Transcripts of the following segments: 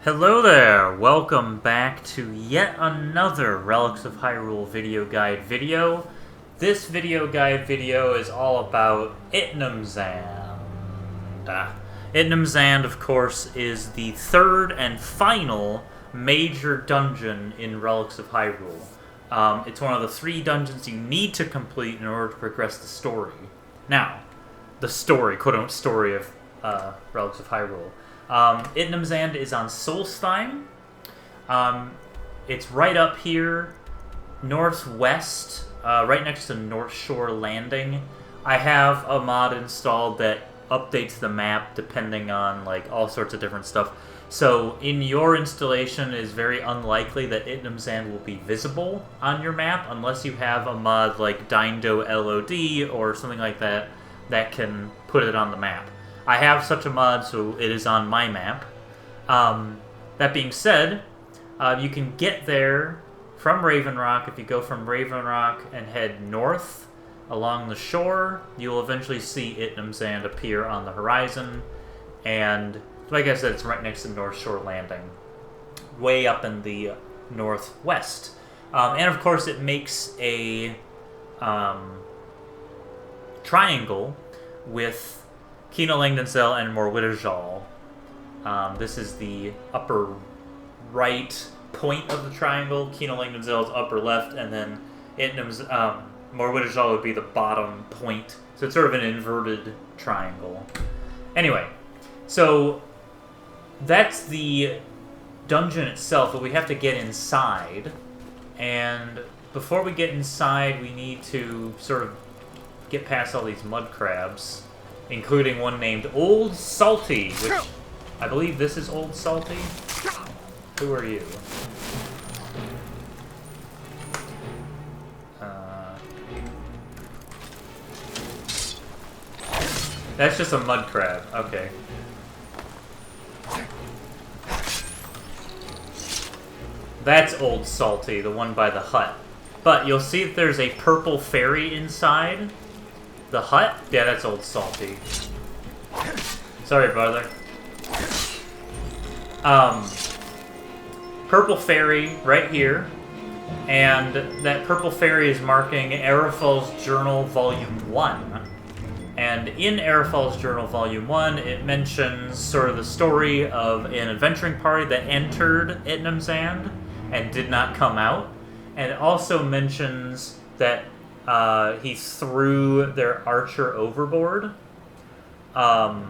Hello there! Welcome back to yet another Relics of Hyrule video guide video. This video guide video is all about Itnamzand. Itnamzand, of course, is the third and final major dungeon in Relics of Hyrule. It's one of the 3 dungeons you need to complete in order to progress the story. Now, the story, quote-unquote story of Relics of Hyrule. Itnamzand is on Solstheim. It's right up here, northwest, right next to North Shore Landing. I have a mod installed that updates the map depending on like all sorts of different stuff. So in your installation, it is very unlikely that Itnamzand will be visible on your map unless you have a mod like Dindo LOD or something like that that can put it on the map. I have such a mod, so it is on my map. That being said, you can get there from Raven Rock. If you go from Raven Rock and head north along the shore, you will eventually see Itnamzand appear on the horizon. And like I said, it's right next to North Shore Landing, way up in the northwest. And of course, it makes a triangle with Kino Langdensel and Morwitterzal. This is the upper right point of the triangle. Kino Langdensel is upper left, and then Morwitterzal would be the bottom point. So it's sort of an inverted triangle. Anyway, so that's the dungeon itself, but we have to get inside. And before we get inside, we need to sort of get past all these mud crabs, including one named Old Salty, which I believe this is Old Salty. Who are you? That's just a mud crab. Okay. That's Old Salty, the one by the hut. But you'll see that there's a purple fairy inside the hut? Yeah, that's Old Salty. Sorry, brother. Purple fairy right here. And that purple fairy is marking Arafel's Journal Volume 1. And in Arafel's Journal Volume 1, it mentions sort of the story of an adventuring party that entered Itnamzand and did not come out. And it also mentions that he threw their archer overboard. And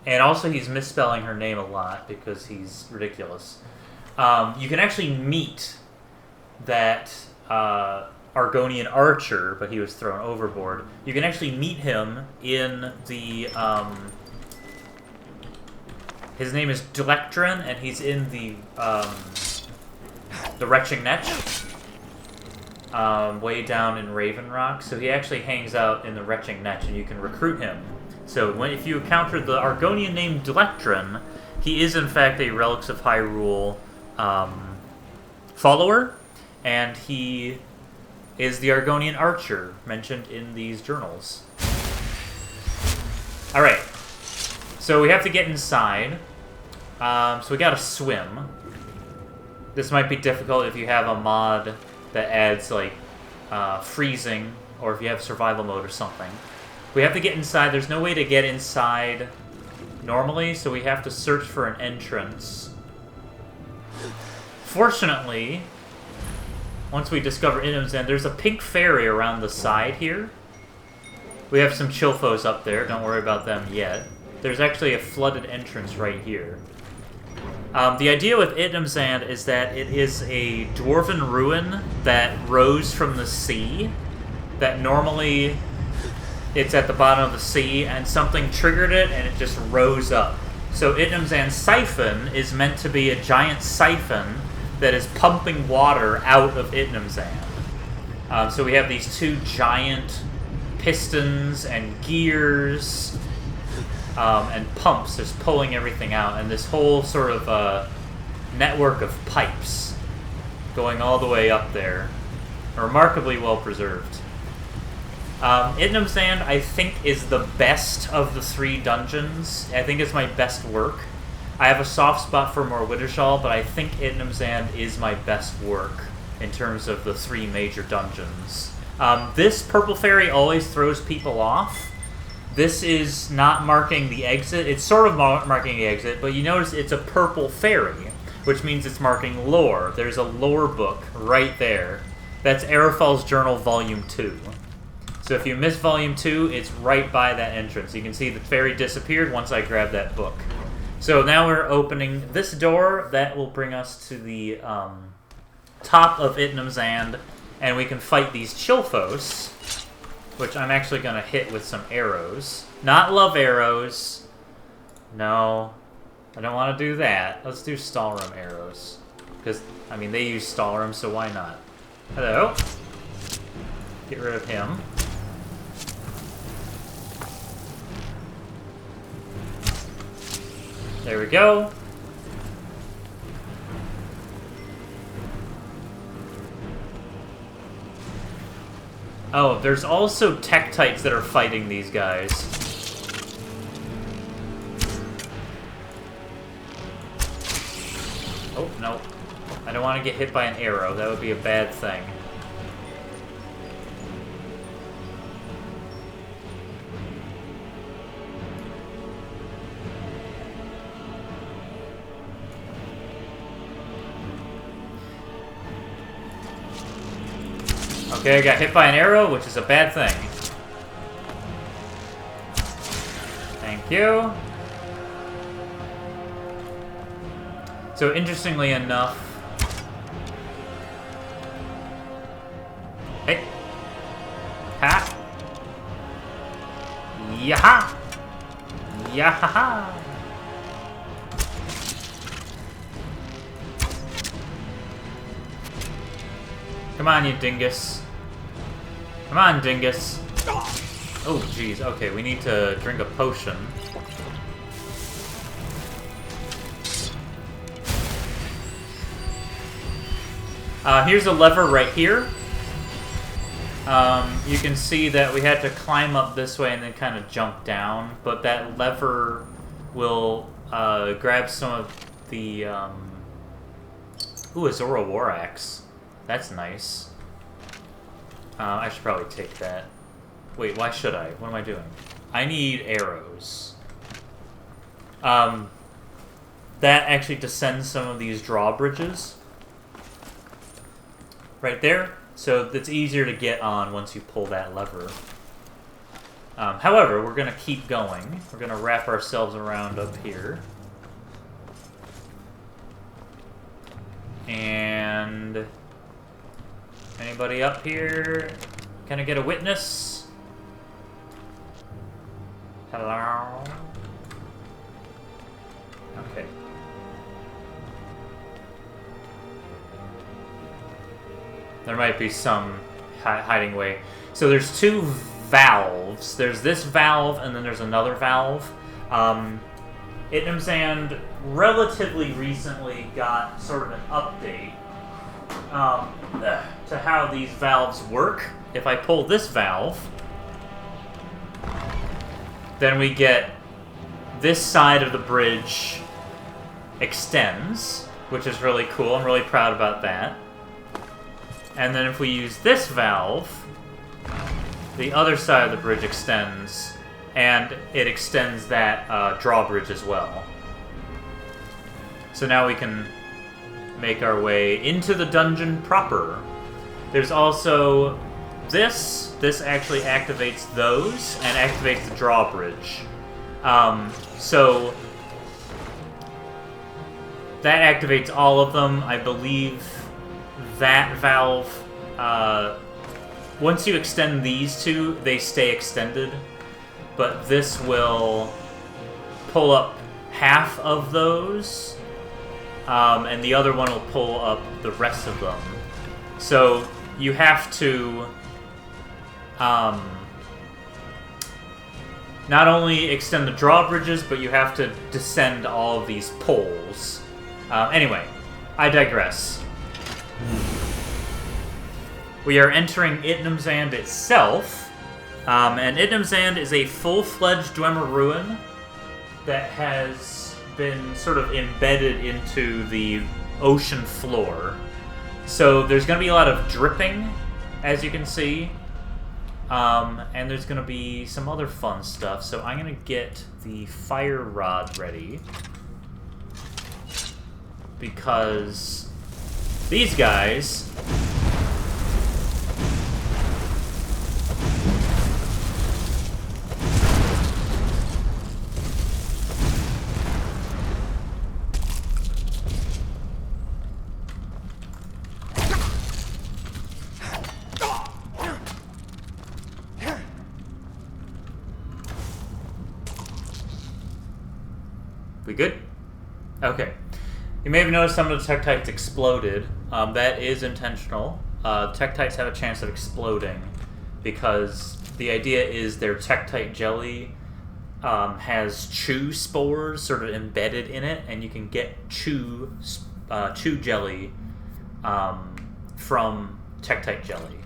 also he's misspelling her name a lot because he's ridiculous. You can actually meet that Argonian archer, but he was thrown overboard. You can actually meet him in the... his name is Dlectren, and he's in the Retching Netch. Way down in Raven Rock, so he actually hangs out in the Retching Netch, and you can recruit him. So if you encounter the Argonian named Dlectren, he is in fact a Relics of Hyrule follower, and he is the Argonian archer mentioned in these journals. Alright, so we have to get inside. So we gotta swim. This might be difficult if you have a mod that adds, like, freezing, or if you have survival mode or something. We have to get inside. There's no way to get inside normally, so we have to search for an entrance. Fortunately, once we discover Itnamzand, there's a pink fairy around the side here. We have some Chilfos up there. Don't worry about them yet. There's actually a flooded entrance right here. The idea with Itnamzand is that it is a dwarven ruin that rose from the sea, that normally it's at the bottom of the sea, and something triggered it, and it just rose up. So Itnamzand's siphon is meant to be a giant siphon that is pumping water out of Itnamzand. So we have these 2 giant pistons and gears and pumps just pulling everything out, and this whole sort of network of pipes going all the way up there. Remarkably well preserved. Itnamzand, I think, is the best of the 3 dungeons. I think it's my best work. I have a soft spot for more Wittershall, but I think Itnamzand is my best work in terms of the 3 major dungeons. This Purple Fairy always throws people off. This is not marking the exit. It's sort of marking the exit, but you notice it's a Purple Fairy, which means it's marking lore. There's a lore book right there. That's Arafel's Journal Volume 2. So if you miss Volume 2, it's right by that entrance. You can see the fairy disappeared once I grabbed that book. So now we're opening this door. That will bring us to the top of Itnamzand, and we can fight these Chilfos, which I'm actually going to hit with some arrows. Not love arrows. No, I don't want to do that. Let's do Stalrim arrows. Because, I mean, they use Stalrim, so why not? Hello. Get rid of him. There we go. Oh, there's also Tektites that are fighting these guys. Oh, no. I don't want to get hit by an arrow. That would be a bad thing. Okay, I got hit by an arrow, which is a bad thing. Thank you. So, interestingly enough... Hey. Ha! Yaha! Yaha! Come on, you dingus. Come on, dingus. Oh, jeez. Okay, we need to drink a potion. Here's a lever right here. You can see that we had to climb up this way and then kind of jump down, but that lever will grab some of the... Ooh, a Zora War Axe. That's nice. I should probably take that. Wait, why should I? What am I doing? I need arrows. That actually descends some of these drawbridges. Right there. So it's easier to get on once you pull that lever. However, we're going to keep going. We're going to wrap ourselves around up here. And... anybody up here? Can I get a witness? Hello? Okay. There might be some hiding way. So there's 2 valves. There's this valve, and then there's another valve. Itnamzand relatively recently got sort of an update to how these valves work. If I pull this valve, then we get this side of the bridge extends, which is really cool. I'm really proud about that. And then if we use this valve, the other side of the bridge extends, and it extends that drawbridge as well. So now we can make our way into the dungeon proper. There's also this. This actually activates those and activates the drawbridge. So that activates all of them. I believe that valve, once you extend these 2, they stay extended. But this will pull up half of those. And the other one will pull up the rest of them. So you have to not only extend the drawbridges, but you have to descend all of these poles. Anyway, I digress. We are entering Itnamzand itself. And Itnamzand is a full-fledged Dwemer ruin that has been sort of embedded into the ocean floor. So there's going to be a lot of dripping, as you can see. And there's going to be some other fun stuff. So I'm going to get the fire rod ready. Because these guys... We good? Okay. You may have noticed some of the Tektites exploded. That is intentional. Tektites have a chance of exploding because the idea is their Tektite jelly has chew spores sort of embedded in it, and you can get chew jelly from Tektite jelly.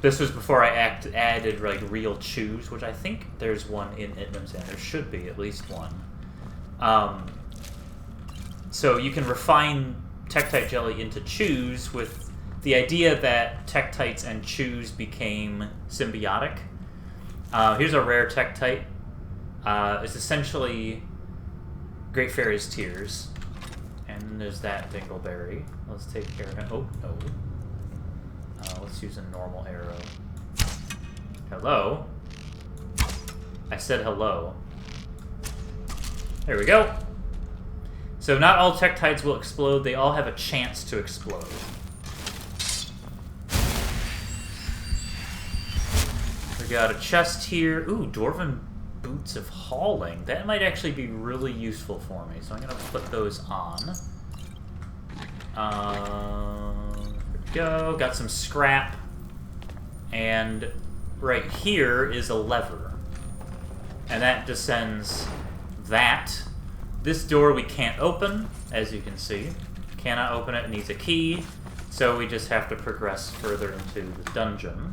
This was before I added like real chews, which I think there's one in Itnamzand. There should be at least one. So you can refine Tektite jelly into chews with the idea that Tektites and chews became symbiotic. Here's a rare Tektite. It's essentially Great Fairy's Tears. And then there's that Dingleberry. Let's take care of it. Oh, no. Let's use a normal arrow. Hello? I said hello. There we go. So not all Tektites will explode. They all have a chance to explode. We got a chest here. Ooh, Dwarven Boots of Hauling. That might actually be really useful for me. So I'm going to put those on. Go. Got some scrap. And right here is a lever. And that descends that. This door we can't open, as you can see. Cannot open it, it needs a key. So we just have to progress further into the dungeon.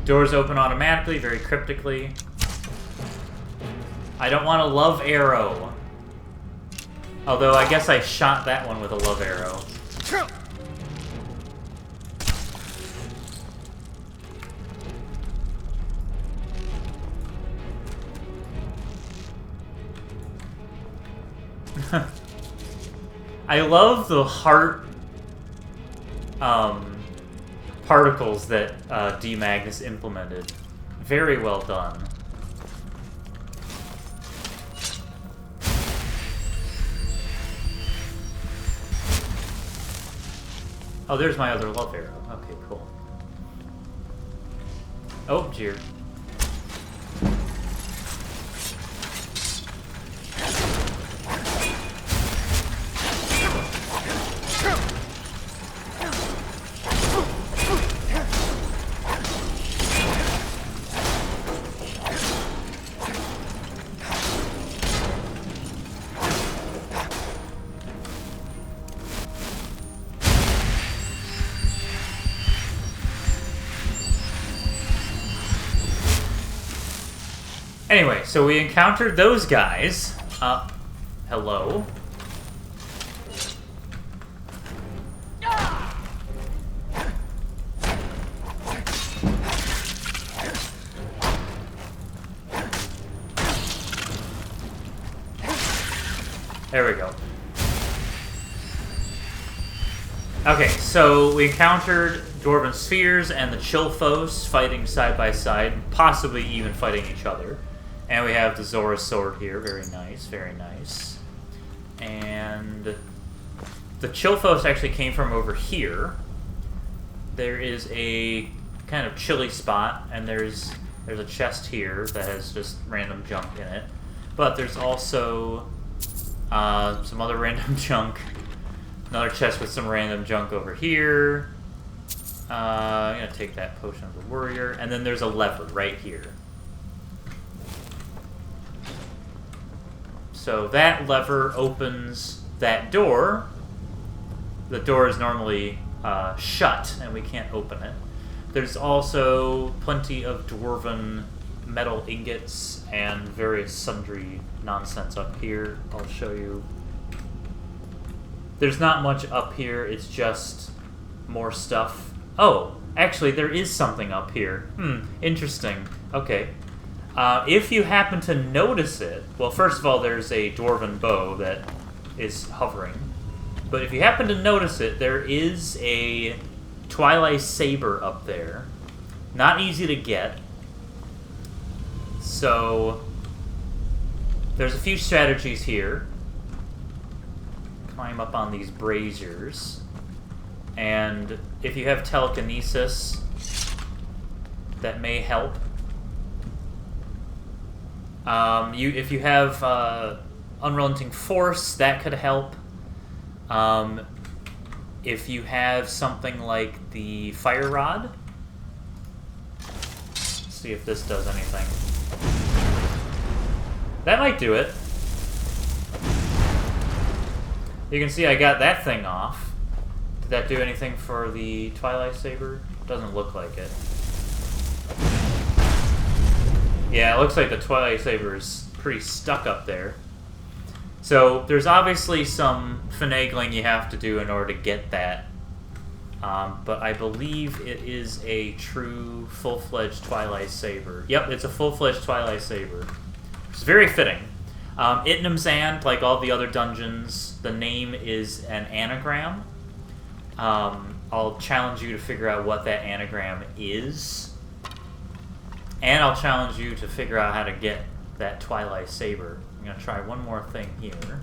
Doors open automatically, very cryptically. I don't want a love arrow. Although I guess I shot that one with a love arrow. I love the heart particles that D. Magnus implemented. Very well done. Oh, there's my other love arrow. Okay, cool. Oh, jeer. Anyway, so we encountered those guys. Hello. There we go. Okay, so we encountered Dwarven Spheres and the Chilphos fighting side by side, possibly even fighting each other. And we have the Zora's Sword here. Very nice, very nice. And the Chilphos actually came from over here. There is a kind of chilly spot, and there's a chest here that has just random junk in it. But there's also some other random junk. Another chest with some random junk over here. I'm going to take that Potion of the Warrior. And then there's a lever right here. So that lever opens that door. The door is normally shut, and we can't open it. There's also plenty of dwarven metal ingots and various sundry nonsense up here. I'll show you. There's not much up here, it's just more stuff. Oh, actually there is something up here. Interesting. Okay. If you happen to notice it, well, first of all, there's a dwarven bow that is hovering. But if you happen to notice it, there is a Twilight Saber up there. Not easy to get. So, there's a few strategies here. Climb up on these braziers. And if you have telekinesis, that may help. If you have Unrelenting Force, that could help. If you have something like the Fire Rod, let's see if this does anything. That might do it. You can see I got that thing off. Did that do anything for the Twilight Saber? Doesn't look like it. Yeah, it looks like the Twilight Saber is pretty stuck up there. So, there's obviously some finagling you have to do in order to get that. But I believe it is a true, full-fledged Twilight Saber. Yep, it's a full-fledged Twilight Saber. It's very fitting. Itnamzand, like all the other dungeons, the name is an anagram. I'll challenge you to figure out what that anagram is. And I'll challenge you to figure out how to get that Twilight Saber. I'm going to try one more thing here.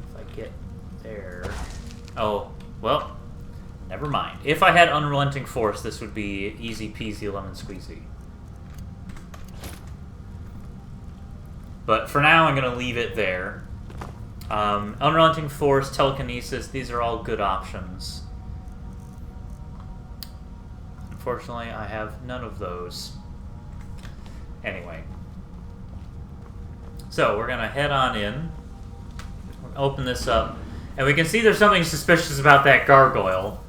If I get there... Oh, well, never mind. If I had Unrelenting Force, this would be easy peasy lemon squeezy. But for now, I'm going to leave it there. Unrelenting Force, Telekinesis, these are all good options. Unfortunately, I have none of those. Anyway. So, we're going to head on in. Open this up. And we can see there's something suspicious about that gargoyle.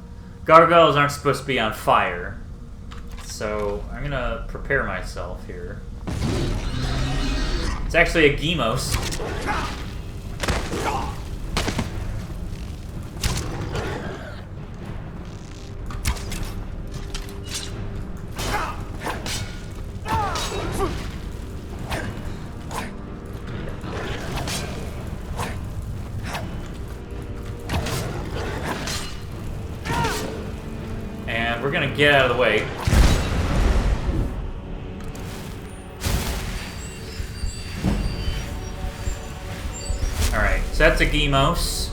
Gargoyles aren't supposed to be on fire. So, I'm going to prepare myself here. It's actually a Gemos. And we're gonna get out of the way. Alright, so that's a Gemos.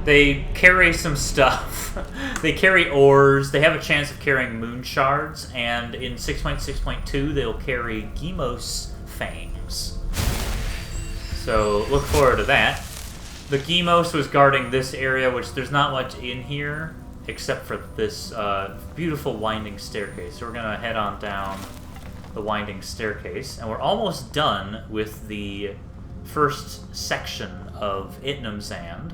They carry some stuff. They carry ores. They have a chance of carrying moon shards. And in 6.6.2, they'll carry Gemos fangs. So look forward to that. The Gemos was guarding this area, which there's not much in here, except for this beautiful winding staircase. So we're going to head on down the winding staircase. And we're almost done with the first section of Itnamzand.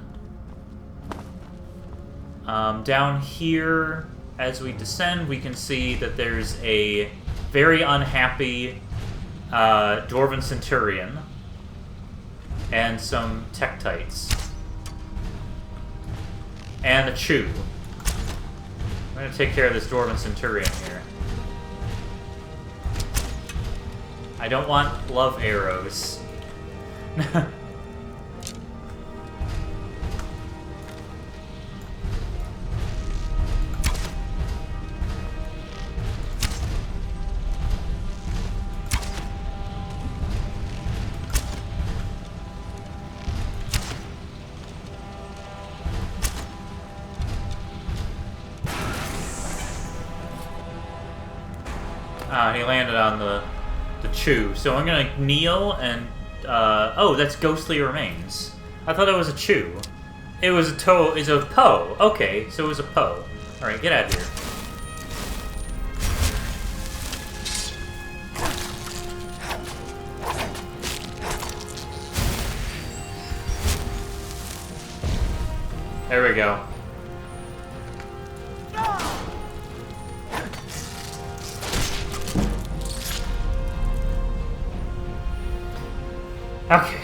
Down here, as we descend, we can see that there's a very unhappy Dwarven Centurion and some Tektites. And a Chew. I'm going to take care of this Dwarven Centurion here. I don't want love arrows. He landed on the Chew. So I'm going to kneel and... oh, that's Ghostly Remains. I thought it was a Chew. It was a Poe. Okay, so it was a Poe. Alright, get out of here. There we go. Okay.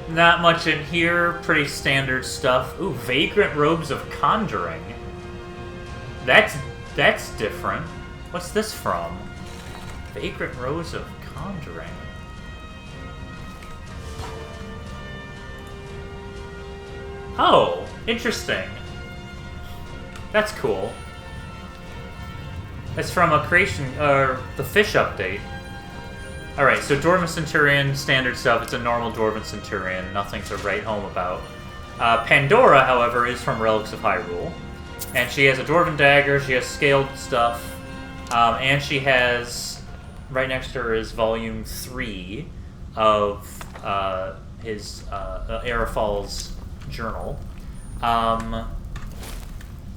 Not much in here. Pretty standard stuff. Ooh, Vagrant Robes of Conjuring. That's different. What's this from? Vagrant Robes of Conjuring. Oh, interesting. That's cool. That's from a creation, the fish update. Alright, so Dwarven Centurion, standard stuff. It's a normal Dwarven Centurion. Nothing to write home about. Pandora, however, is from Relics of Hyrule. And she has a Dwarven Dagger, she has scaled stuff, and she has, right next to her is Volume 3 of his Arafal's journal.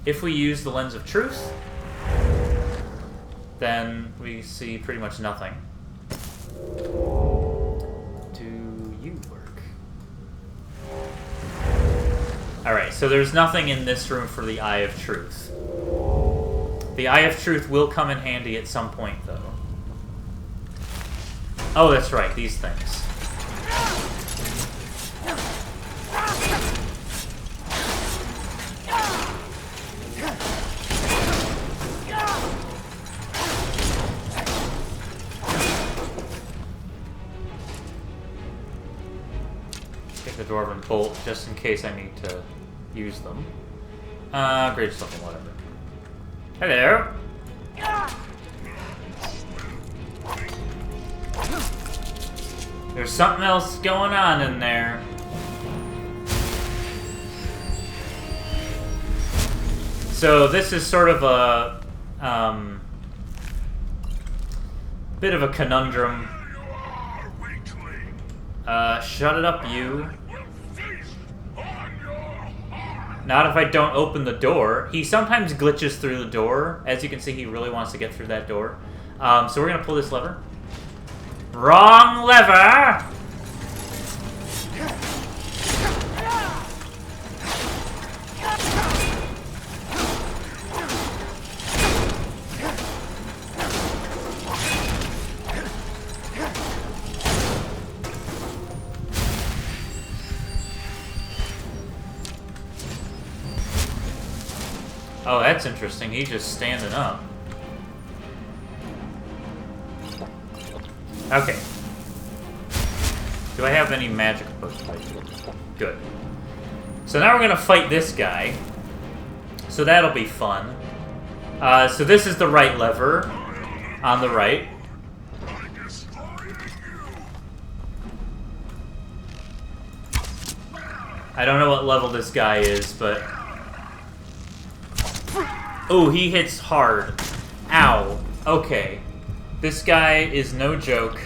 If we use the Lens of Truth, then we see pretty much nothing. Do you work? Alright, so there's nothing in this room for the Eye of Truth. The Eye of Truth will come in handy at some point, though. Oh, that's right, these things. The Dwarven Bolt, just in case I need to use them. Great something, whatever. Hello! There's something else going on in there. So this is sort of a bit of a conundrum. Shut it up, you. Not if I don't open the door. He sometimes glitches through the door. As you can see, he really wants to get through that door. So we're gonna pull this lever. Wrong lever! Oh, that's interesting. He's just standing up. Okay. Do I have any magic potions? Good. So now we're gonna fight this guy. So that'll be fun. So this is the right lever. On the right. I don't know what level this guy is, but... Oh, he hits hard. Ow. Okay. This guy is no joke.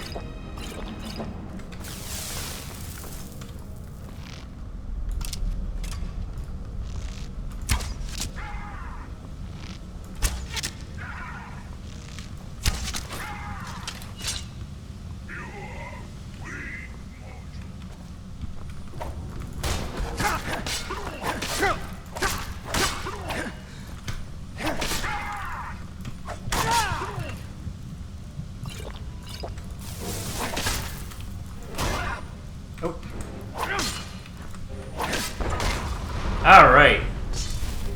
Alright.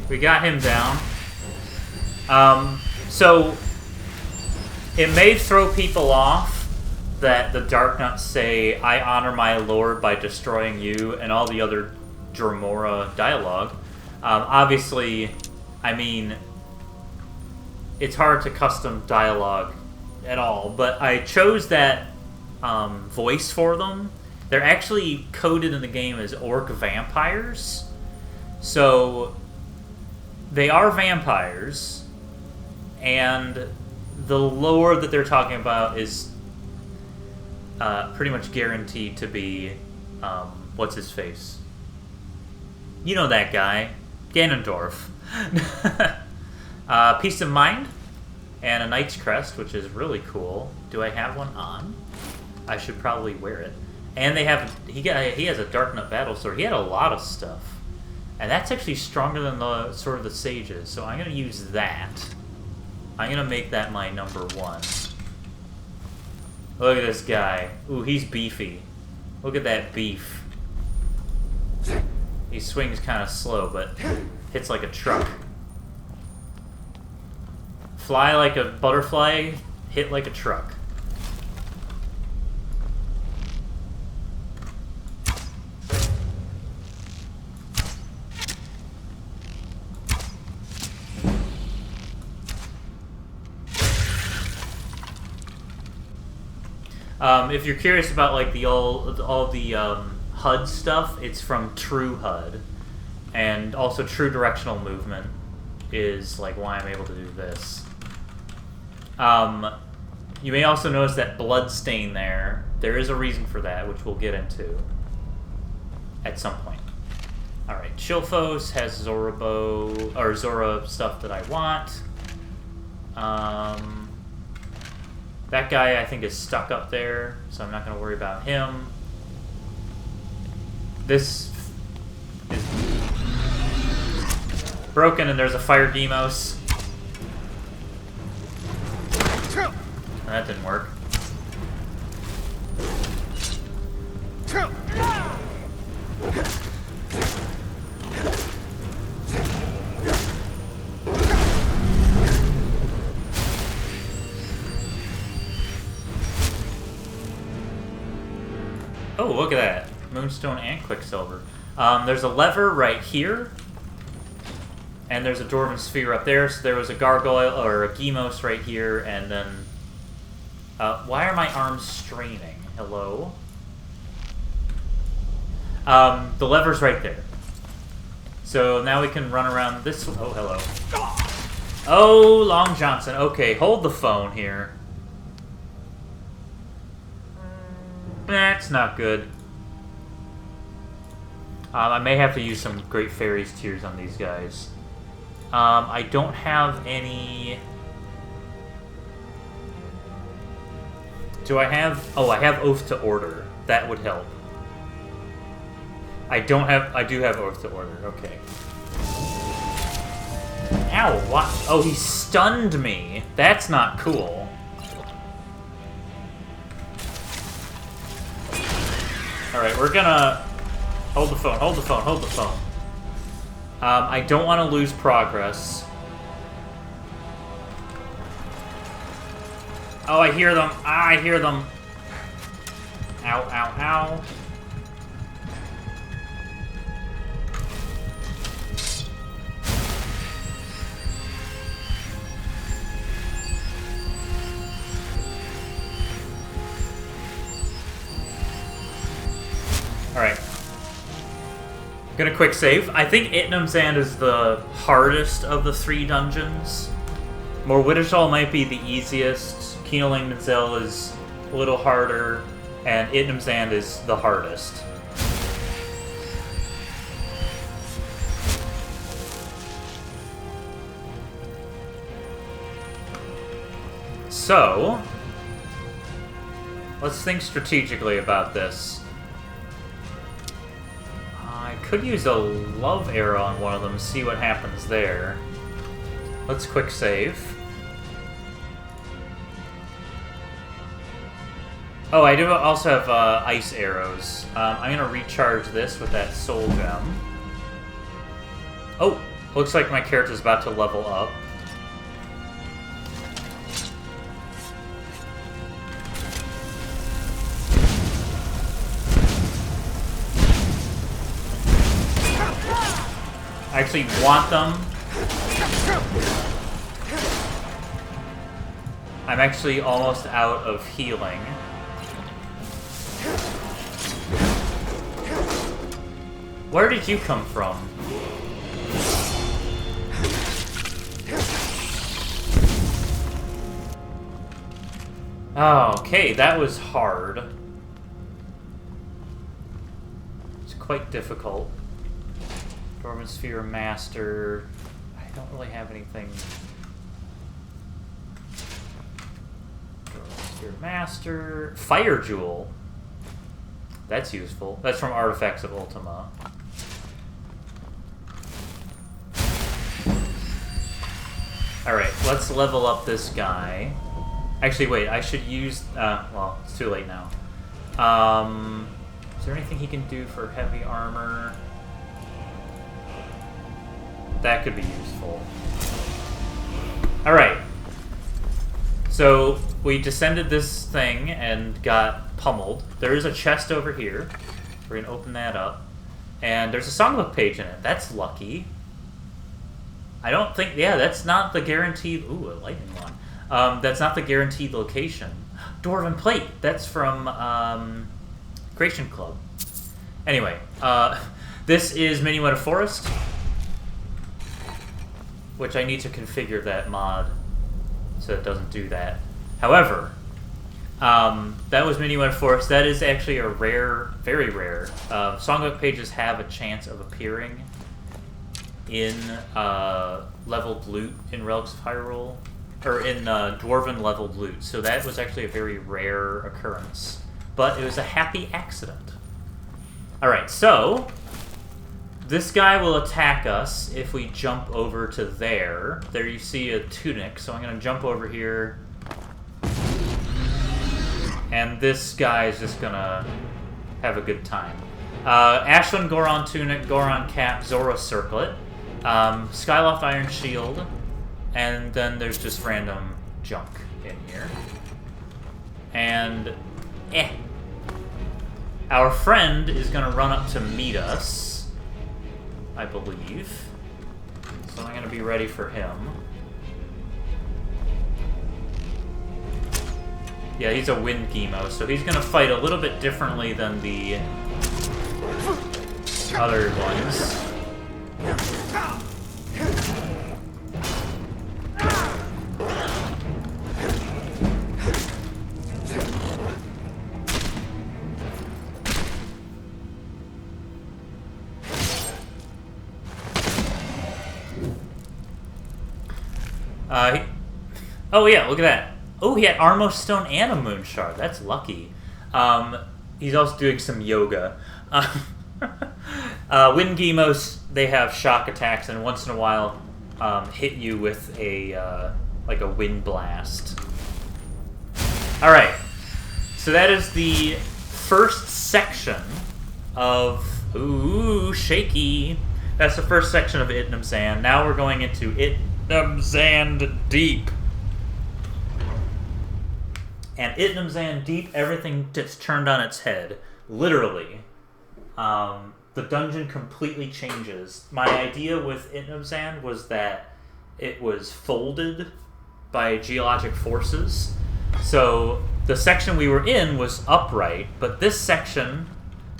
We got him down. So, it may throw people off that the Darknuts say, I honor my lord by destroying you, and all the other Dremora dialogue. Obviously, I mean, it's hard to custom dialogue at all, but I chose that voice for them. They're actually coded in the game as orc vampires. So, they are vampires, and the lore that they're talking about is pretty much guaranteed to be, what's his face? You know that guy. Ganondorf. Peace of Mind, and a Knight's Crest, which is really cool. Do I have one on? I should probably wear it. And they have, he has a Darknut battle sword. He had a lot of stuff. And that's actually stronger than the Sword of the Sages, so I'm going to use that. I'm gonna make that my number 1. Look at this guy. Ooh, he's beefy. Look at that beef. He swings kind of slow, but hits like a truck. Fly like a butterfly, hit like a truck. If you're curious about like all the HUD stuff, it's from True HUD, and also True Directional Movement is like why I'm able to do this. You may also notice that blood stain there. There is a reason for that, which we'll get into at some point. All right, Chilphos has Zora stuff that I want. That guy, I think, is stuck up there, so I'm not going to worry about him. This is broken, and there's a fire Demos. That didn't work. Oh, look at that. Moonstone and Quicksilver. There's a lever right here. And there's a Dwarven Sphere up there. So there was a Gargoyle, or a Gemos right here. And then... why are my arms straining? Hello? The lever's right there. So now we can run around this... Oh, hello. Oh, Long Johnson. Okay, hold the phone here. That's not good. I may have to use some Great Fairy's Tears on these guys. I don't have any... Do I have... Oh, I have Oath to Order. That would help. I don't have... I do have Oath to Order. Okay. Ow, what? Oh, he stunned me. That's not cool. Alright, we're gonna... Hold the phone, hold the phone, hold the phone. I don't want to lose progress. Oh, I hear them. Ah, I hear them. Ow, ow, ow. Alright. Gonna quick save. I think Itnamzand is the hardest of the 3 dungeons. Morwidishal might be the easiest. Keeneling Manzel is a little harder. And Itnamzand is the hardest. So, let's think strategically about this. I could use a love arrow on one of them, see what happens there. Let's quick save. Oh, I do also have ice arrows. I'm going to recharge this with that soul gem. Oh, looks like my character's about to level up. I actually want them. I'm actually almost out of healing. Where did you come from? Oh, okay, that was hard. It's quite difficult. Dwarven Sphere Master. I don't really have anything. Dwarven Sphere Master. Fire Jewel. That's useful. That's from Artifacts of Ultima. Alright, let's level up this guy. Actually, wait, I should use... well, it's too late now. Is there anything he can do for heavy armor? That could be useful. Alright. So, we descended this thing and got pummeled. There is a chest over here. We're going to open that up. And there's a songbook page in it. That's lucky. I don't think... Yeah, that's not the guaranteed... Ooh, a lightning one. That's not the guaranteed location. Dwarven Plate! That's from Creation Club. Anyway, this is Minuet of Forest, which I need to configure that mod so it doesn't do that. However, that was Minuet of Forest. That is actually a rare, very rare. Songbook pages have a chance of appearing in leveled loot in Relics of Hyrule, or in Dwarven leveled loot. So that was actually a very rare occurrence. But it was a happy accident. Alright, so this guy will attack us if we jump over to there. There you see a tunic, so I'm going to jump over here. And this guy is just going to have a good time. Ashland Goron Tunic, Goron Cap, Zora Circlet, Skyloft Iron Shield, and then there's just random junk in here. And, our friend is going to run up to meet us, I believe. So I'm going to be ready for him. Yeah, he's a Wind Gemo, so he's going to fight a little bit differently than the other ones. Oh yeah, look at that. Oh, he had Armo Stone and a Moon Shard. That's lucky. He's also doing some yoga. Wind Gemos, they have shock attacks, and once in a while hit you with a like a wind blast. Alright, so that is the first section of... Ooh, shaky. That's the first section of Itnamzand. Now we're going into Itnamzand Deep. And Itnamzand Deep, everything gets turned on its head. Literally. The dungeon completely changes. My idea with Itnamzand was that it was folded by geologic forces. So the section we were in was upright, but this section,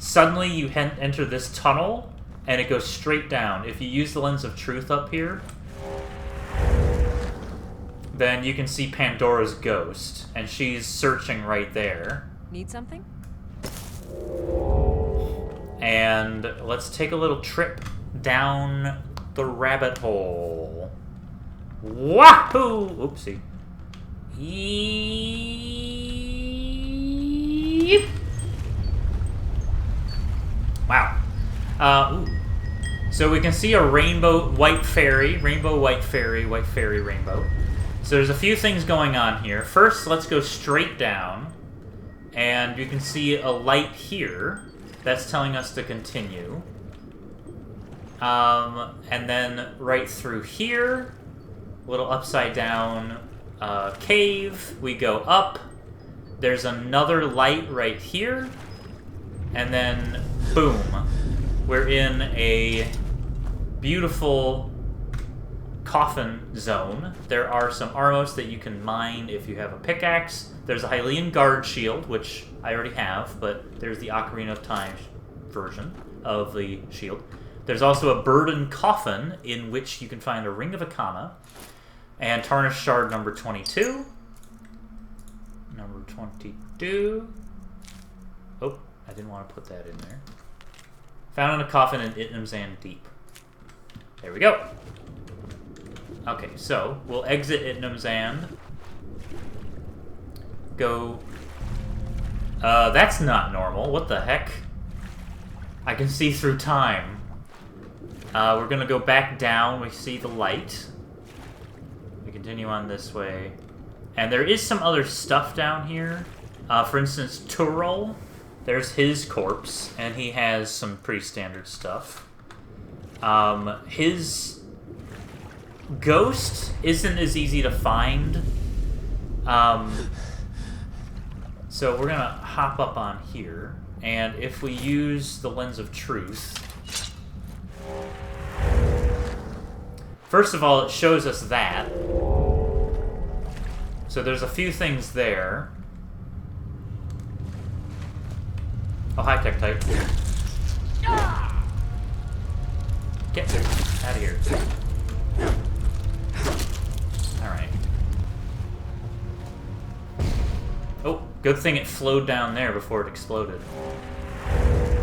suddenly you enter this tunnel, and it goes straight down. If you use the Lens of Truth up here, then you can see Pandora's ghost, and she's searching right there. Need something? And let's take a little trip down the rabbit hole. Wahoo! Oopsie. Yeep. Wow. Ooh. So we can see a rainbow white fairy, rainbow white fairy, white fairy rainbow. So there's a few things going on here. First, let's go straight down, and you can see a light here. That's telling us to continue. And then right through here, a little upside down cave. We go up. There's another light right here. And then, boom. We're in a beautiful coffin zone. There are some Armos that you can mine if you have a pickaxe. There's a Hylian Guard Shield, which I already have, but there's the Ocarina of Time version of the shield. There's also a Burden Coffin, in which you can find a Ring of Akana, and Tarnished Shard number 22. Number 22. Oh, I didn't want to put that in there. Found in a coffin in Itnamzand Deep. There we go. Okay, so we'll exit Itnamzand. Go. That's not normal. What the heck? I can see through time. We're gonna go back down. We see the light. We continue on this way. And there is some other stuff down here. For instance, Turl. There's his corpse, and he has some pretty standard stuff. His ghost isn't as easy to find. So we're gonna hop up on here, and if we use the Lens of Truth, first of all, it shows us that. So there's a few things there. Oh, high-tech type. Get out of here. Alright. Oh, good thing it flowed down there before it exploded.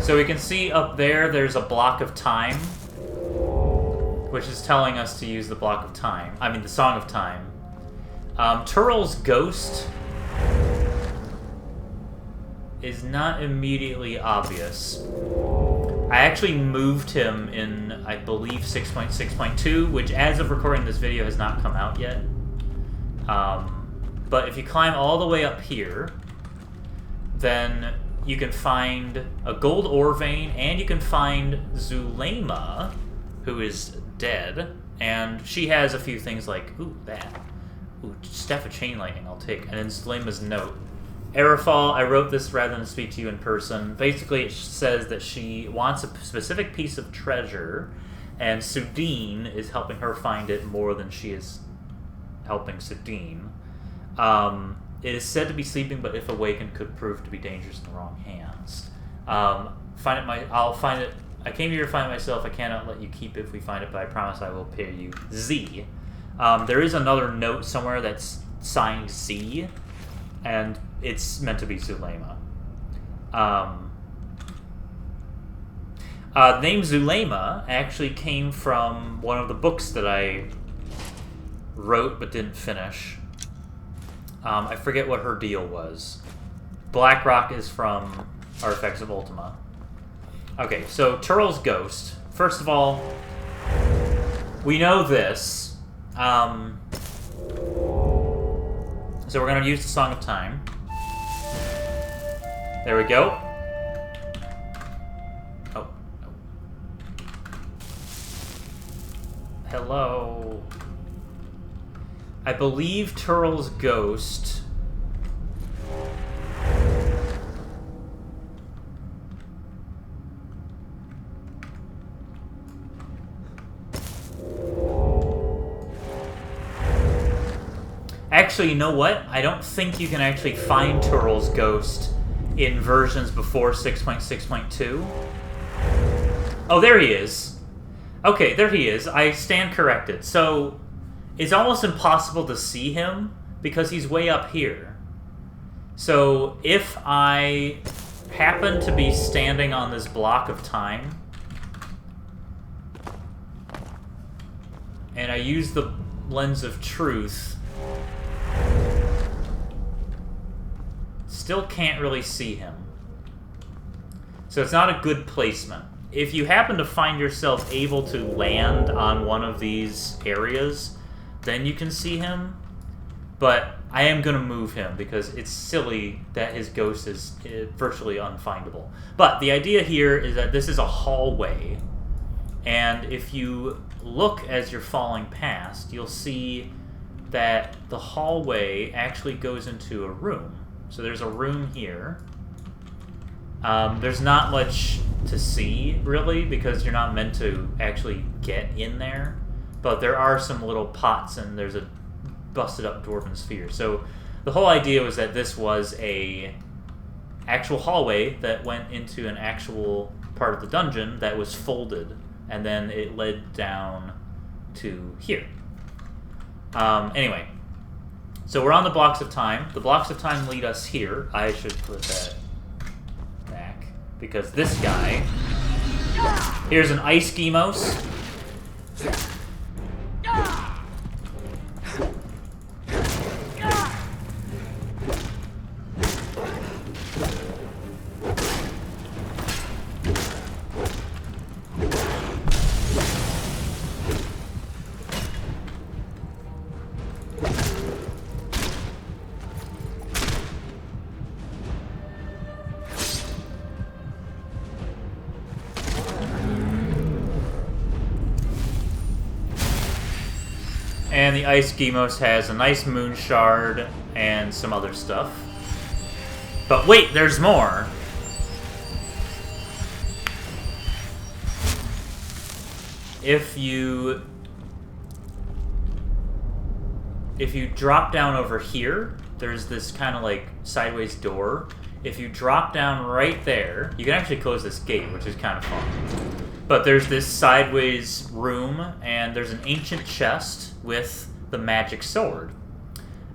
So we can see up there, there's a block of time, which is telling us to use the block of time. I mean, the Song of Time. Turl's ghost is not immediately obvious. I actually moved him in, I believe, 6.6.2, which as of recording this video has not come out yet. But if you climb all the way up here, then you can find a gold ore vein, and you can find Zulema, who is dead, and she has a few things like, ooh, that. Ooh, Staff of Chain Lightning, I'll take. And then Zulema's note. Arafel, I wrote this rather than speak to you in person. Basically, it says that she wants a specific piece of treasure, and Sudine is helping her find it more than she is helping Sudine. It is said to be sleeping, but if awakened, could prove to be dangerous in the wrong hands. I'll find it. I came here to find it myself. I cannot let you keep it if we find it, but I promise I will pay you Z. There is another note somewhere that's signed Z, and it's meant to be Zulema. The name Zulema actually came from one of the books that I wrote but didn't finish. I forget what her deal was. Blackrock is from Artifacts of Ultima. Okay, so Turl's ghost. First of all, we know this. So we're going to use the Song of Time. There we go. Oh. Hello. I believe Turl's ghost... Actually, you know what? I don't think you can actually find Turl's ghost in versions before 6.6.2. Oh, there he is. Okay, there he is. I stand corrected. So, it's almost impossible to see him because he's way up here. So, if I happen to be standing on this block of time, and I use the Lens of Truth, still can't really see him. So it's not a good placement. If you happen to find yourself able to land on one of these areas, then you can see him. But I am going to move him because it's silly that his ghost is virtually unfindable. But the idea here is that this is a hallway. And if you look as you're falling past, you'll see that the hallway actually goes into a room. So there's a room here. There's not much to see, really, because you're not meant to actually get in there. But there are some little pots, and there's a busted-up dwarven sphere. So the whole idea was that this was a actual hallway that went into an actual part of the dungeon that was folded, and then it led down to here. Anyway. So we're on the blocks of time. The blocks of time lead us here. I should put that back. Because this guy... Here's an Ice Gemos. And the Ice Gemos has a nice moon shard and some other stuff. But wait, there's more! If you drop down over here, there's this kind of like sideways door. If you drop down right there, you can actually close this gate, which is kind of fun. But there's this sideways room, and there's an ancient chest with the magic sword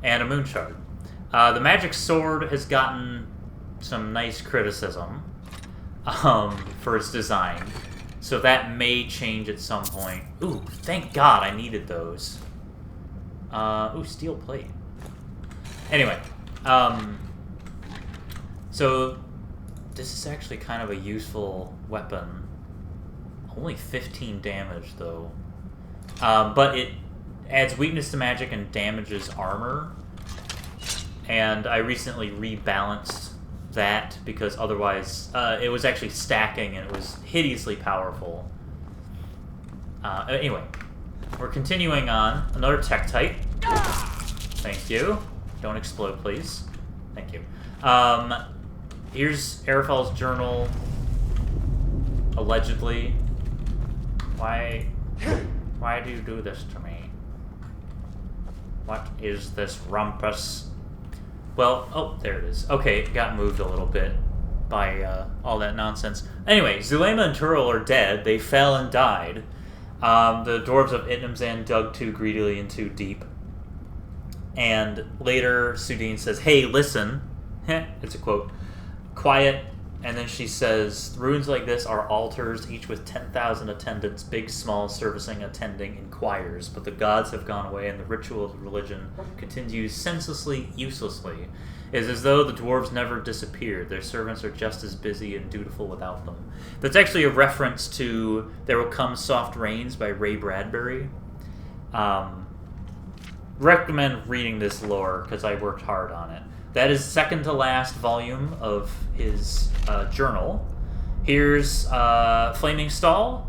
and a moon shard. The magic sword has gotten some nice criticism for its design, so that may change at some point. Ooh, thank God I needed those. Ooh, steel plate. Anyway, so this is actually kind of a useful weapon. Only 15 damage, though. But it adds weakness to magic and damages armor. And I recently rebalanced that because otherwise it was actually stacking and it was hideously powerful. Anyway, we're continuing on. Another Tektite. Thank you. Don't explode, please. Thank you. Here's Arafel's journal. Allegedly. Why do you do this to me? What is this rumpus? Well, oh, there it is. Okay, it got moved a little bit by all that nonsense. Anyway, Zulema and Turl are dead. They fell and died. The dwarves of Itnamzand dug too greedily and too deep. And later, Sudine says, "Hey, listen." It's a quote. "Quiet." And then she says, "Ruins like this are altars, each with 10,000 attendants, big, small, servicing, attending, in choirs. But the gods have gone away, and the ritual of religion continues senselessly, uselessly. It is as though the dwarves never disappeared. Their servants are just as busy and dutiful without them." That's actually a reference to There Will Come Soft Rains by Ray Bradbury. Recommend reading this lore, because I worked hard on it. That is second to last volume of his journal. Here's Flaming Stall.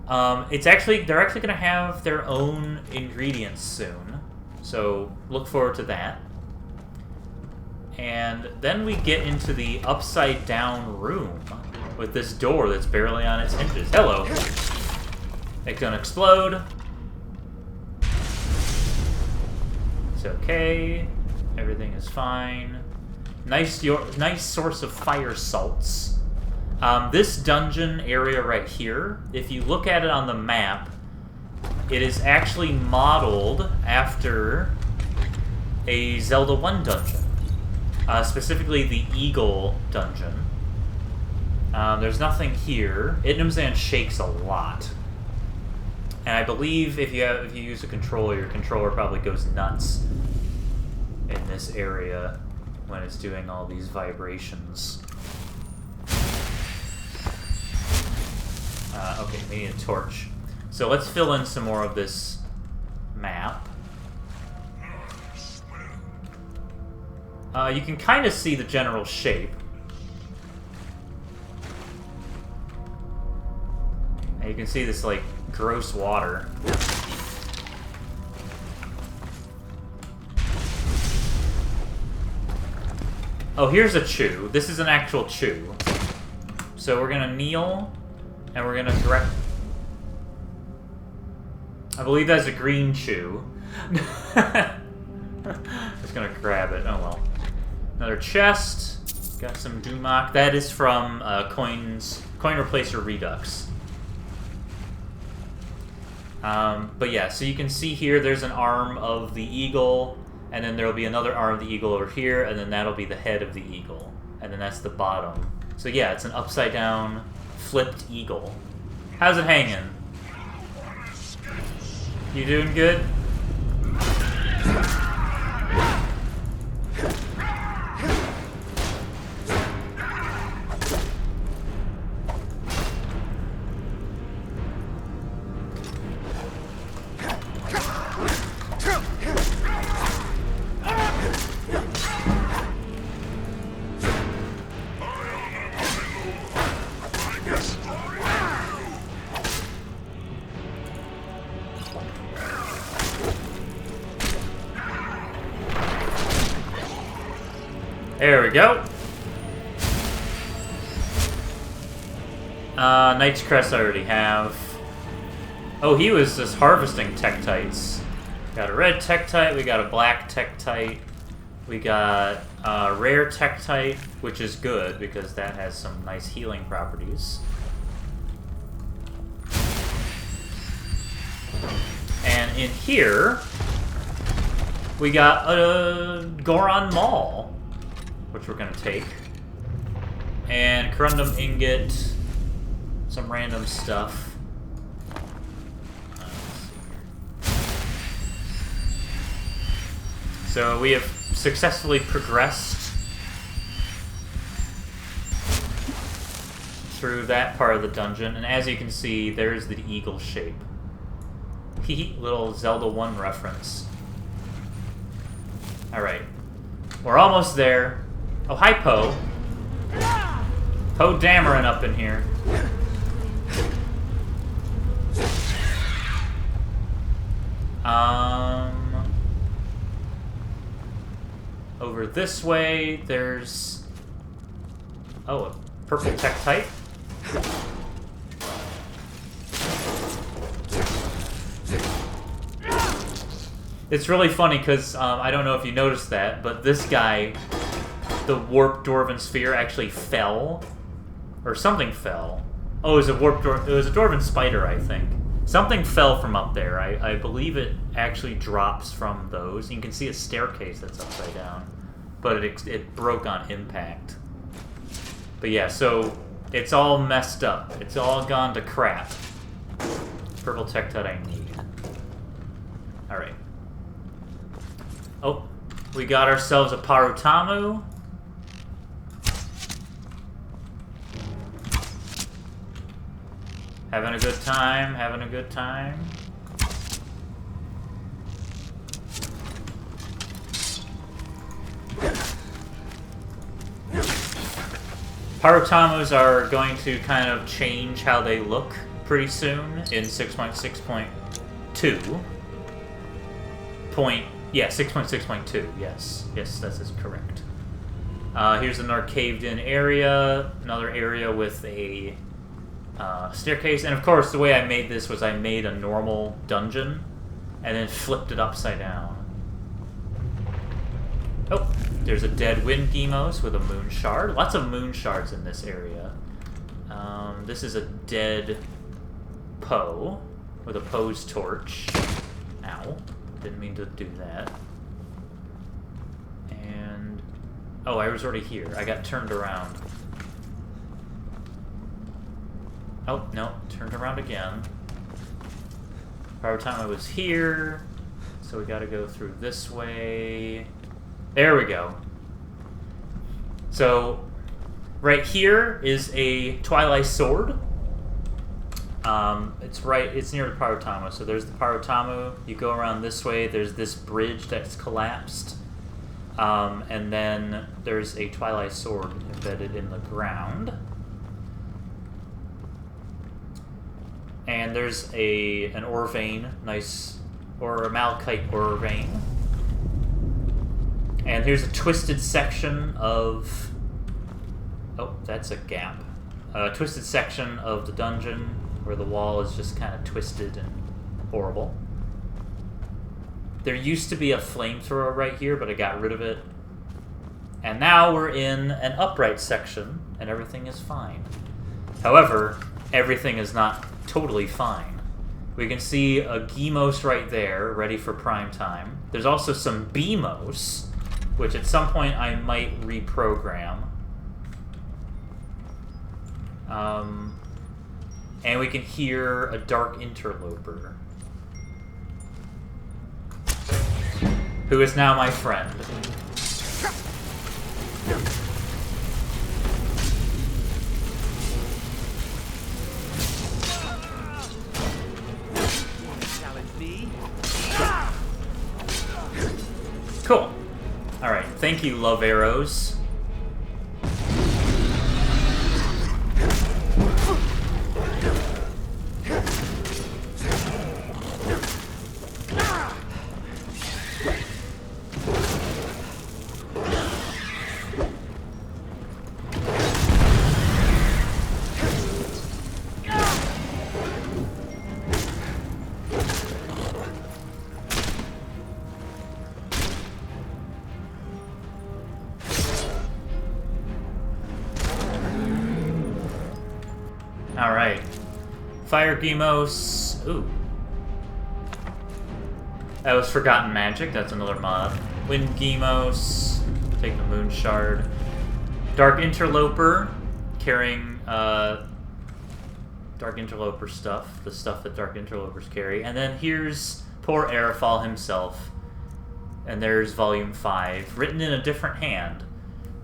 They're actually going to have their own ingredients soon, so look forward to that. And then we get into the upside down room with this door that's barely on its hinges. Hello. It's gonna explode. It's okay. Everything is fine. Nice source of fire salts. This dungeon area right here, if you look at it on the map, it is actually modeled after a Zelda 1 dungeon. Specifically the Eagle dungeon. There's nothing here. Itnamzand shakes a lot. And I believe if you use a controller, your controller probably goes nuts in this area when it's doing all these vibrations. Okay, we need a torch. So let's fill in some more of this map. You can kind of see the general shape. And you can see this, like, gross water. Oh, here's a chew. This is an actual chew. So we're gonna kneel, and we're gonna direct... I believe that's a green chew. Just gonna grab it. Oh well. Another chest. Got some Dumak. That is from Coin Replacer Redux. But yeah, so you can see here there's an arm of the eagle, and then there will be another arm of the eagle over here, and then that'll be the head of the eagle. And then that's the bottom. So yeah, it's an upside down, flipped eagle. How's it hanging? You doing good? There we go. Knight's Crest I already have. Oh, he was just harvesting Tektites. Got a red Tektite, we got a black Tektite. We got rare Tektite, which is good because that has some nice healing properties. And in here, we got a Goron Maul, which we're going to take. And Corundum Ingot, some random stuff. So we have successfully progressed through that part of the dungeon, and as you can see, there's the eagle shape. Hee, little Zelda 1 reference. Alright. We're almost there. Oh, hi, Poe. Poe Dameron up in here. Over this way, there's... Oh, a purple Tektite. It's really funny because I don't know if you noticed that, but this guy, the warped Dwarven Sphere, actually fell. Or something fell. Oh, it was a Dwarven Spider, I think. Something fell from up there. I believe it actually drops from those. You can see a staircase that's upside down. But it broke on impact. But yeah, so it's all messed up. It's all gone to crap. Purple Tektite I need. Alright. Oh, we got ourselves a Parutamu. Having a good time, having a good time. Parutamus are going to kind of change how they look pretty soon in 6.6.2. 6.6.2, yes. Yes, that is correct. Here's another caved-in area, another area with a staircase, and of course the way I made this was I made a normal dungeon and then flipped it upside down. Oh, there's a dead wind Gemos with a moon shard. Lots of moon shards in this area. This is a dead Poe with a Poe's torch. Ow. Didn't mean to do that. And... oh, I was already here. I got turned around. Oh, no. Turned around again. By the time I was here, so we gotta go through this way. There we go. So, right here is a Twilight Sword. It's near the Parutamu. So there's the Parutamu. You go around this way, there's this bridge that's collapsed. And then there's a Twilight Sword embedded in the ground. And there's an ore vein, or a malachite ore vein. And here's a twisted section of... oh, that's a gap. A twisted section of the dungeon where the wall is just kind of twisted and horrible. There used to be a flamethrower right here, but I got rid of it. And now we're in an upright section, and everything is fine. However, everything is not totally fine. We can see a Gemos right there, ready for prime time. There's also some Beamos, which at some point I might reprogram. And we can hear a Dark Interloper, who is now my friend. Cool. Alright, thank you, love arrows. Fire Gemos. Ooh. That was Forgotten Magic. That's another mod. Wind Gemos. Take the Moon Shard. Dark Interloper. Carrying Dark Interloper stuff. The stuff that Dark Interlopers carry. And then here's poor Arafel himself. And there's Volume 5. Written in a different hand.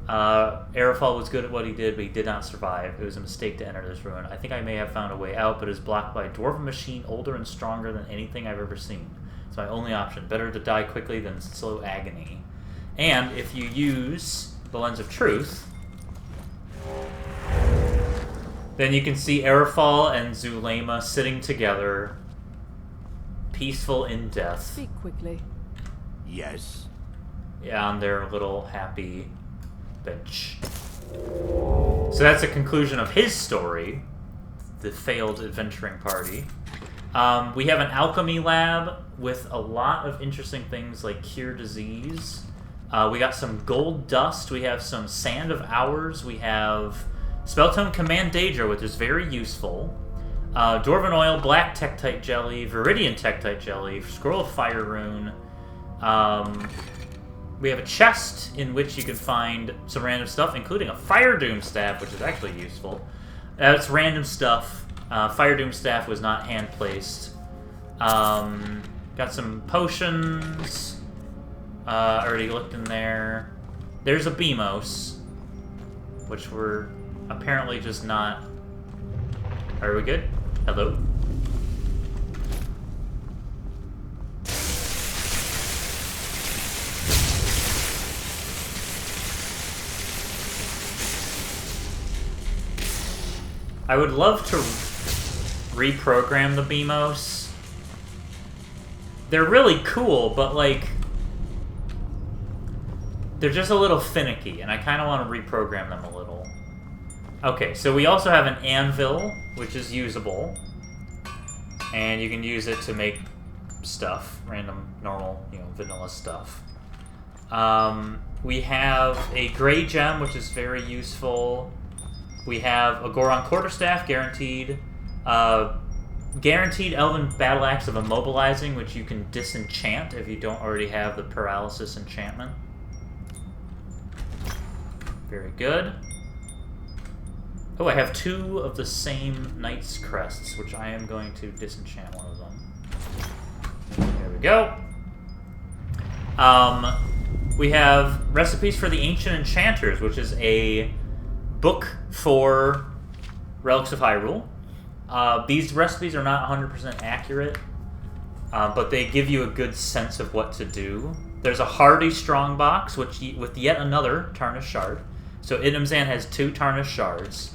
Arafel was good at what he did, but he did not survive. It was a mistake to enter this ruin. I think I may have found a way out, but is blocked by a dwarven machine older and stronger than anything I've ever seen. It's my only option. Better to die quickly than slow agony. And if you use the Lens of Truth, then you can see Arafel and Zulema sitting together, peaceful in death. Speak quickly. Yes. Yeah, on their little happy bench. So that's the conclusion of his story, the failed adventuring party. We have an alchemy lab with a lot of interesting things like cure disease. We got some gold dust. We have some sand of hours. We have Spelltome Command Daedra, which is very useful. Dwarven oil, black Tektite jelly, Viridian Tektite jelly, scroll of fire rune. We have a chest in which you can find some random stuff, including a Fire Doom Staff, which is actually useful. It's random stuff. Fire Doom Staff was not hand-placed. Got some potions. Already looked in there. There's a Beamos, which we're apparently just not... Are we good? Hello? I would love to reprogram the Beamos. They're really cool, but like... They're just a little finicky, and I kind of want to reprogram them a little. Okay, so we also have an Anvil, which is usable. And you can use it to make stuff. Random, normal, vanilla stuff. We have a Grey Gem, which is very useful. We have a Goron Quarterstaff, guaranteed. Guaranteed Elven Battle Axe of Immobilizing, which you can disenchant if you don't already have the Paralysis enchantment. Very good. Oh, I have 2 of the same Knight's Crests, which I am going to disenchant one of them. There we go. We have Recipes for the Ancient Enchanters, which is a book for Relics of Hyrule. These recipes are not 100% accurate, but they give you a good sense of what to do. There's a Hardy Strongbox, with yet another Tarnished Shard. So Itnamzand has 2 Tarnished Shards.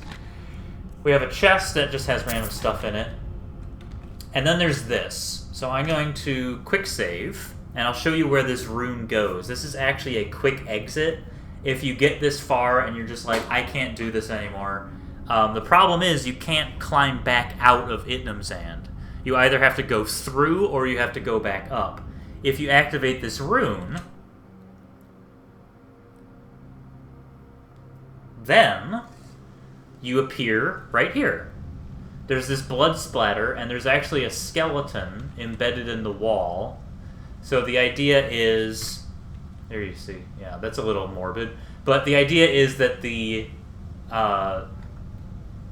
We have a chest that just has random stuff in it. And then there's this. So I'm going to quick save, and I'll show you where this rune goes. This is actually a quick exit. If you get this far and you're just like, I can't do this anymore, the problem is you can't climb back out of Itnamzand. You either have to go through or you have to go back up. If you activate this rune, then you appear right here. There's this blood splatter, and there's actually a skeleton embedded in the wall. So the idea is... There you see. Yeah, that's a little morbid. But the idea is that the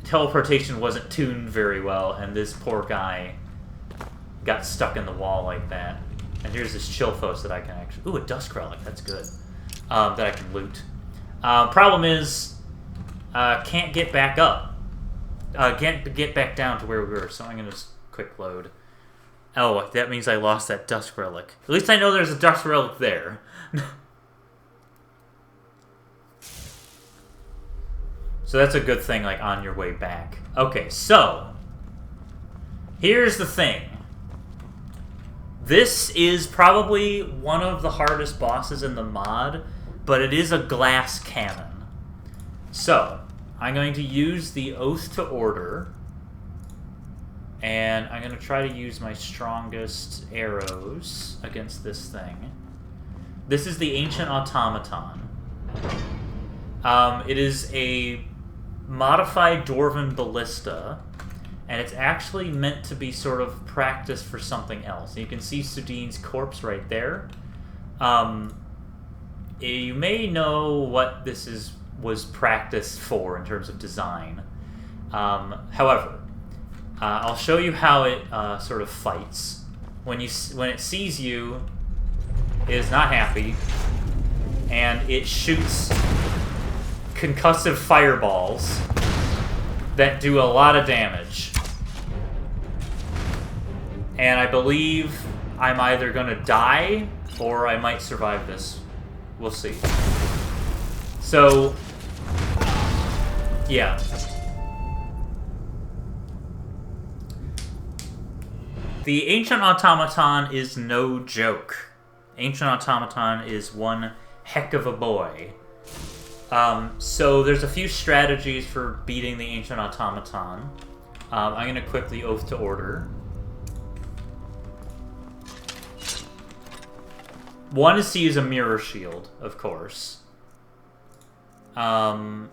teleportation wasn't tuned very well, and this poor guy got stuck in the wall like that. And here's this Chilphos that I can actually... Ooh, a Dusk Relic. That's good. That I can loot. Problem is... can't get back up. Can't get back down to where we were, so I'm going to just quick load. Oh, that means I lost that Dusk Relic. At least I know there's a Dusk Relic there. So that's a good thing, like, on your way back. Okay, so... Here's the thing. This is probably one of the hardest bosses in the mod, but it is a glass cannon. So, I'm going to use the Oath to Order, and I'm going to try to use my strongest arrows against this thing. This is the Ancient Automaton. It is a modified Dwarven Ballista, And it's actually meant to be sort of practice for something else. You can see Sudine's corpse right there. You may know what this was practiced for in terms of design. However, I'll show you how it sort of fights. When it sees you, it is not happy, and it shoots concussive fireballs that do a lot of damage. And I believe I'm either gonna die or I might survive this. We'll see. So, yeah. The Ancient Automaton is no joke. Ancient Automaton is one heck of a boy. So there's a few strategies for beating the Ancient Automaton. I'm going to quickly Oath to Order. One is to use a Mirror Shield, of course. We'll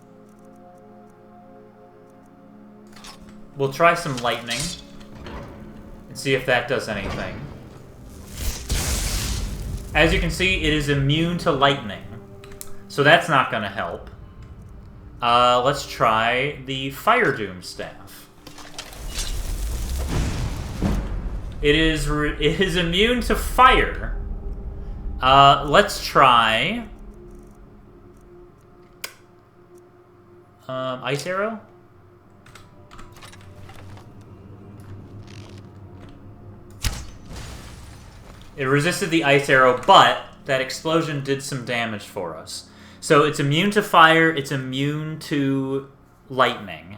try some Lightning and see if that does anything. As you can see, it is immune to lightning, so that's not going to help. Let's try the Fire Doom Staff. It is immune to fire. Let's try Ice Arrow. It resisted the Ice Arrow, but that explosion did some damage for us. So it's immune to fire, it's immune to lightning.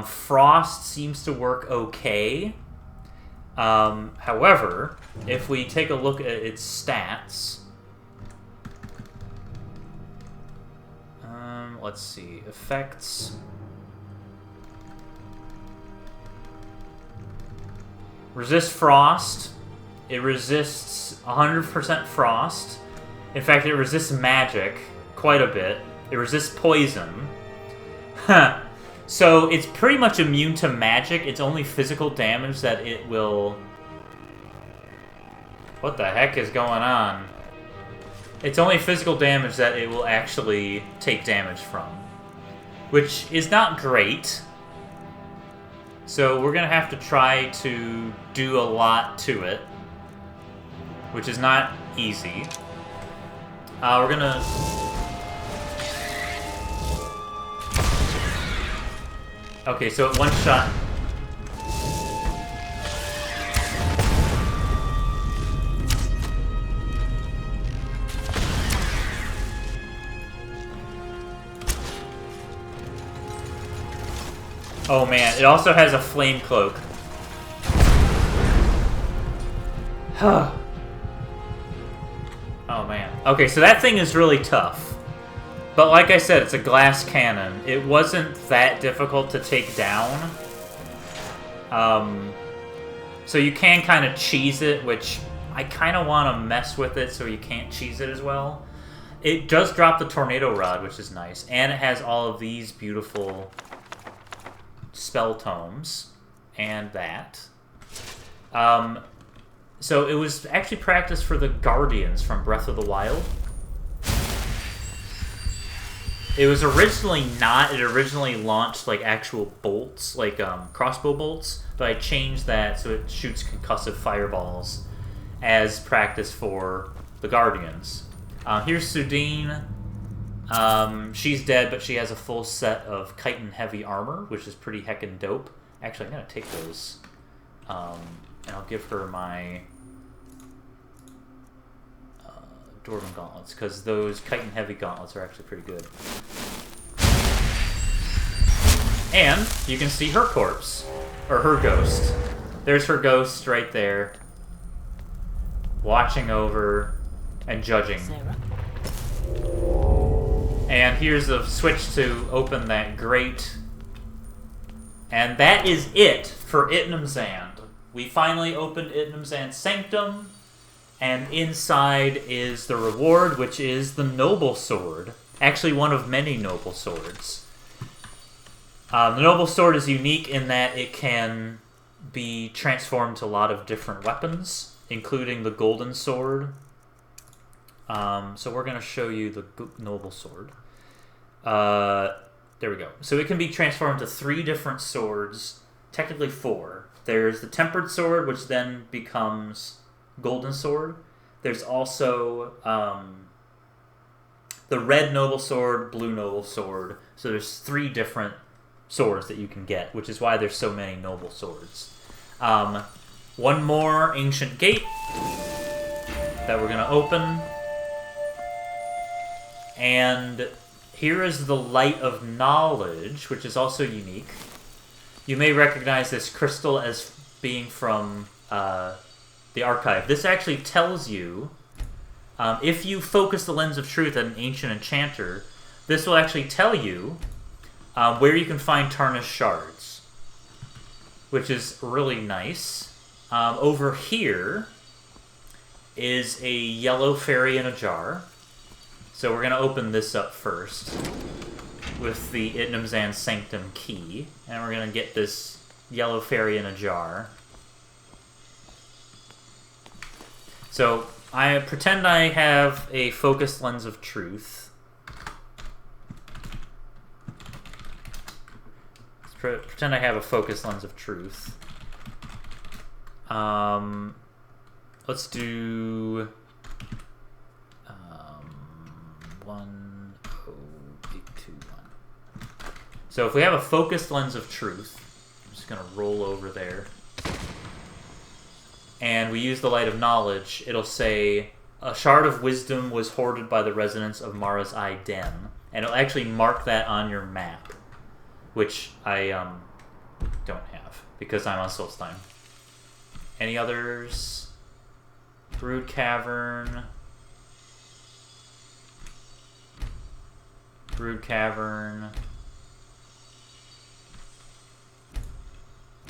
Frost seems to work okay. However, if we take a look at its stats... let's see. Effects... Resist Frost. It resists 100% Frost. In fact, it resists magic quite a bit. It resists poison. So it's pretty much immune to magic. It's only physical damage that it will... What the heck is going on? It's only physical damage that it will actually take damage from. Which is not great. So we're going to have to try to do a lot to it. Which is not easy. We're gonna... Okay, so at one shot... Oh man, it also has a flame cloak. Huh. Oh man. Okay, so that thing is really tough. But like I said, it's a glass cannon. It wasn't that difficult to take down. So you can kind of cheese it, which I kind of want to mess with it so you can't cheese it as well. It does drop the Tornado Rod, which is nice. And it has all of these beautiful spell tomes. And that. So it was actually practiced for the Guardians from Breath of the Wild. It was originally not. It originally launched like actual bolts, like crossbow bolts, but I changed that so it shoots concussive fireballs as practice for the Guardians. Here's Sudine. She's dead, but she has a full set of Chitin heavy armor, which is pretty heckin' dope. Actually, I'm gonna take those. And I'll give her my Dwarven Gauntlets, because those Chitin Heavy Gauntlets are actually pretty good. And you can see her corpse, or her ghost. There's her ghost right there, watching over and judging. Sarah? And here's a switch to open that grate. And that is it for Itnamzand. We finally opened Itnamzand's Sanctum, and inside is the reward, which is the Noble Sword. Actually, one of many Noble Swords. The Noble Sword is unique in that it can be transformed to a lot of different weapons, including the Golden Sword. So we're going to show you the Noble Sword. There we go. So it can be transformed to 3 different swords, technically 4. There's the Tempered Sword, which then becomes Golden Sword. There's also the Red Noble Sword, Blue Noble Sword. So there's 3 different swords that you can get, which is why there's so many Noble Swords. One more Ancient Gate that we're going to open. And here is the Light of Knowledge, which is also unique. You may recognize this crystal as being from the archive. This actually tells you, if you focus the Lens of Truth at an Ancient Enchanter, this will actually tell you where you can find Tarnished Shards, which is really nice. Over here is a yellow fairy in a jar. So we're going to open this up first with the Itnamzand Sanctum key. And we're going to get this yellow fairy in a jar. So I pretend I have a focused Lens of Truth. Pretend I have a focused Lens of Truth. Let's do 10821. So if we have a focused Lens of Truth, I'm just going to roll over there, and we use the Light of Knowledge, it'll say, a shard of wisdom was hoarded by the residents of Mara's Eye Den. And it'll actually mark that on your map, which I don't have, because I'm on Solstheim. Any others? Brood Cavern. Brood Cavern.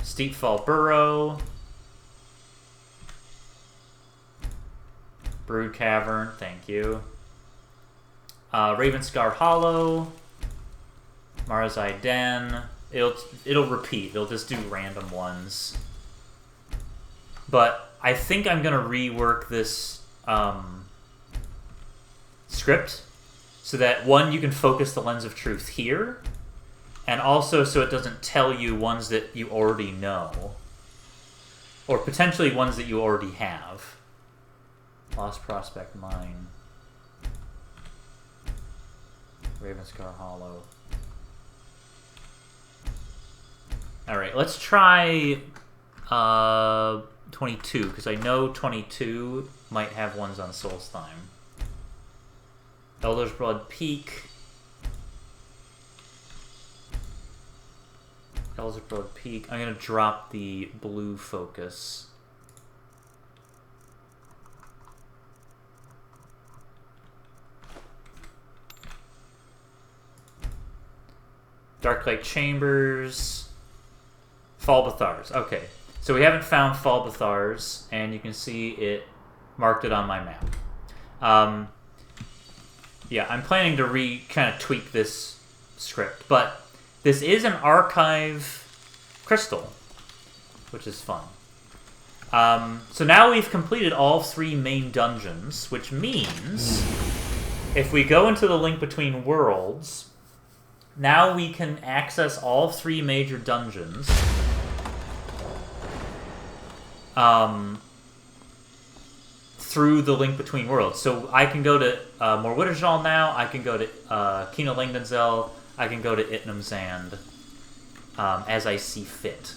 Steep Fall Burrow. Brood Cavern, thank you. Ravenscar Hollow. Mara's Eye Den. It'll repeat. It'll just do random ones. But I think I'm going to rework this script so that, one, you can focus the Lens of Truth here, and also so it doesn't tell you ones that you already know, or potentially ones that you already have. Lost Prospect Mine. Ravenscar Hollow. Alright, let's try 22, because I know 22 might have ones on Solstheim. Elder's Blood Peak. Elder's Blood Peak. I'm going to drop the blue focus. Darklight Chambers. Falbathars. Okay. So we haven't found Falbathars, and you can see it marked it on my map. Yeah, I'm planning to kind of tweak this script, but this is an archive crystal, which is fun. So now we've completed all 3 main dungeons, which means if we go into the Link Between Worlds, now we can access all 3 major dungeons. Through the Link Between Worlds. So I can go to Morwitterzal now, I can go to Kino Langdonzel, I can go to Itnamzand as I see fit.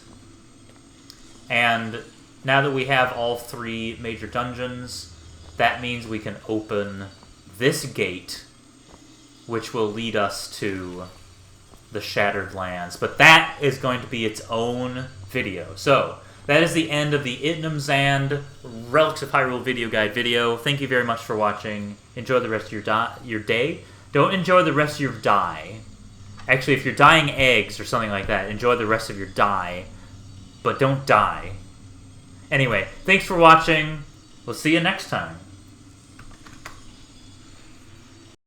And now that we have all 3 major dungeons, that means we can open this gate, which will lead us to the Shattered Lands. But that is going to be its own video. So that is the end of the Itnamzand Relics of Hyrule video guide video. Thank you very much for watching. Enjoy the rest of your day. Don't enjoy the rest of your die. Actually, if you're dyeing eggs or something like that, enjoy the rest of your dye. But don't die. Anyway, thanks for watching. We'll see you next time.